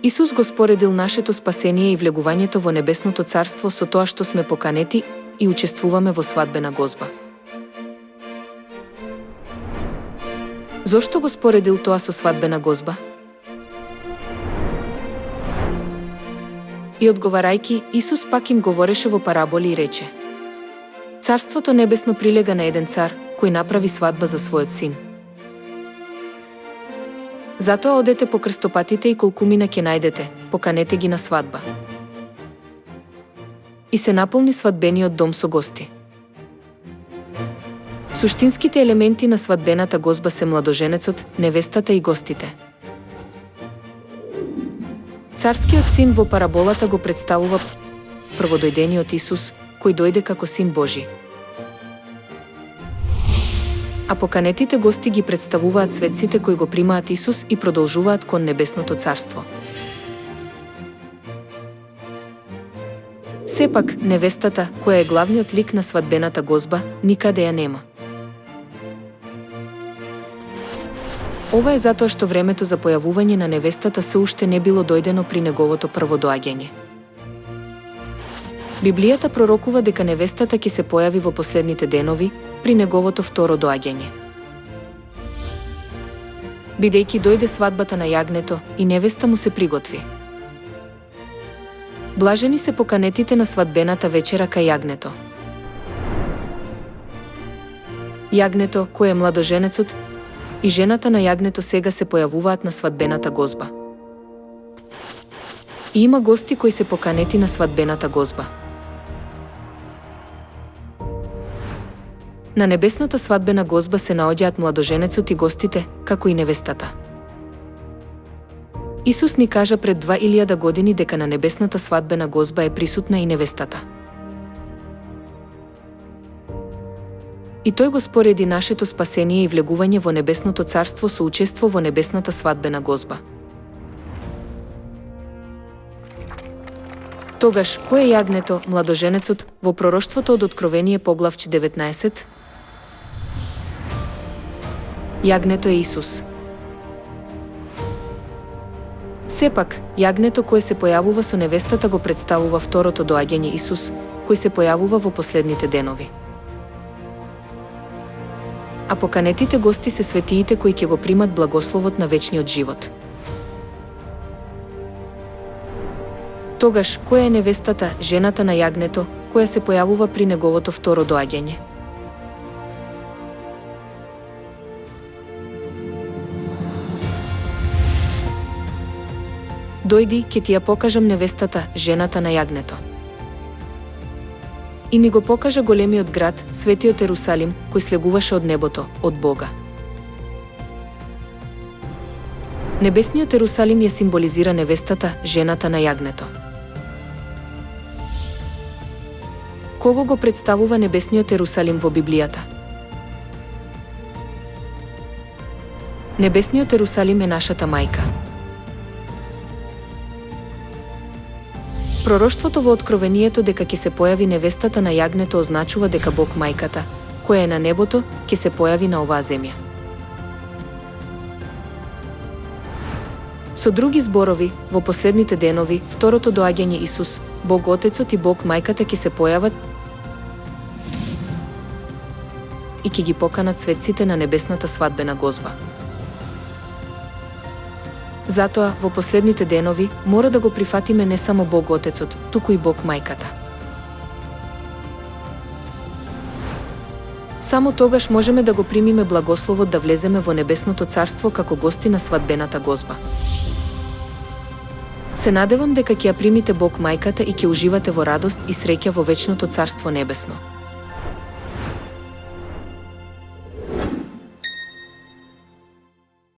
Исус го споредил нашето спасение и влегувањето во небесното царство со тоа што сме поканети и учествуваме во свадбена гозба. Зошто го споредил тоа со свадбена гозба? И одговарајќи, Исус пак им говореше во параболи и рече: Царството небесно прилега на еден цар кој направи свадба за својот син. Затоа одете по крстопатите и колку мина ќе најдете, поканете ги на свадба. И се наполни свадбениот дом со гости. Суштинските елементи на свадбената гозба се младоженецот, невестата и гостите. Царскиот син во параболата го представува прводојдениот Исус, кој дојде како Син Божи. А поканетите гости ги представуваат светците кои го примаат Исус и продолжуваат кон небесното царство. Сепак, невестата, која е главниот лик на свадбената гозба, никаде ја нема. Ова е затоа што времето за појавување на невестата се уште не било дојдено при неговото прво доаѓање. Библијата пророкува дека невестата ќе се појави во последните денови, при неговото второ доаѓање. Бидејќи дојде свадбата на јагнето и невеста му се приготви. Блажени се поканетите на свадбената вечера кај јагнето. Јагнето, кој е младоженецот, и жената на јагнето сега се појавуваат на свадбената гозба. И има гости кои се поканети на свадбената гозба. На небесната свадбена гозба се наоѓаат младоженецот и гостите, како и невестата. Исус ни кажа пред 2000 години дека на небесната свадбена гозба е присутна и невестата. И тој го спореди нашето спасение и влегување во небесното царство со учество во небесната свадбена гозба. Тогаш, кој е јагнето, младоженецот, во пророштвото од Откровение поглавче 19? Јагнето е Исус. Сепак, јагнето кое се појавува со невестата го представува второто доаѓање Исус, кој се појавува во последните денови. А поканетите гости се светиите кои ќе го примат благословот на вечниот живот. Тогаш, која е невестата, жената на јагнето, која се појавува при неговото второ доаѓање? Дојди, ќе ти ја покажам невестата, жената на јагнето. И ми го покажа големиот град, светиот Ерусалим, кој слегуваше од небото, од Бога. Небесниот Ерусалим ја символизира невестата, жената на јагнето. Кого го представува небесниот Ерусалим во Библијата? Небесниот Ерусалим е нашата мајка. Пророштвото во Откровението дека ќе се појави невестата на јагнето означува дека Бог мајката, која е на небото, ќе се појави на оваа земја. Со други зборови, во последните денови, второто доаѓање Исус, Бог Отецот и Бог мајката ќе се појават и ќе ги поканат светците на небесната свадбена гозба. Затоа, во последните денови, мора да го прифатиме не само Бог Отецот, туку и Бог мајката. Само тогаш можеме да го примиме благословот да влеземе во небесното царство како гости на свадбената гозба. Се надевам дека ќе ја примите Бог мајката и ќе уживате во радост и среќа во вечното царство небесно.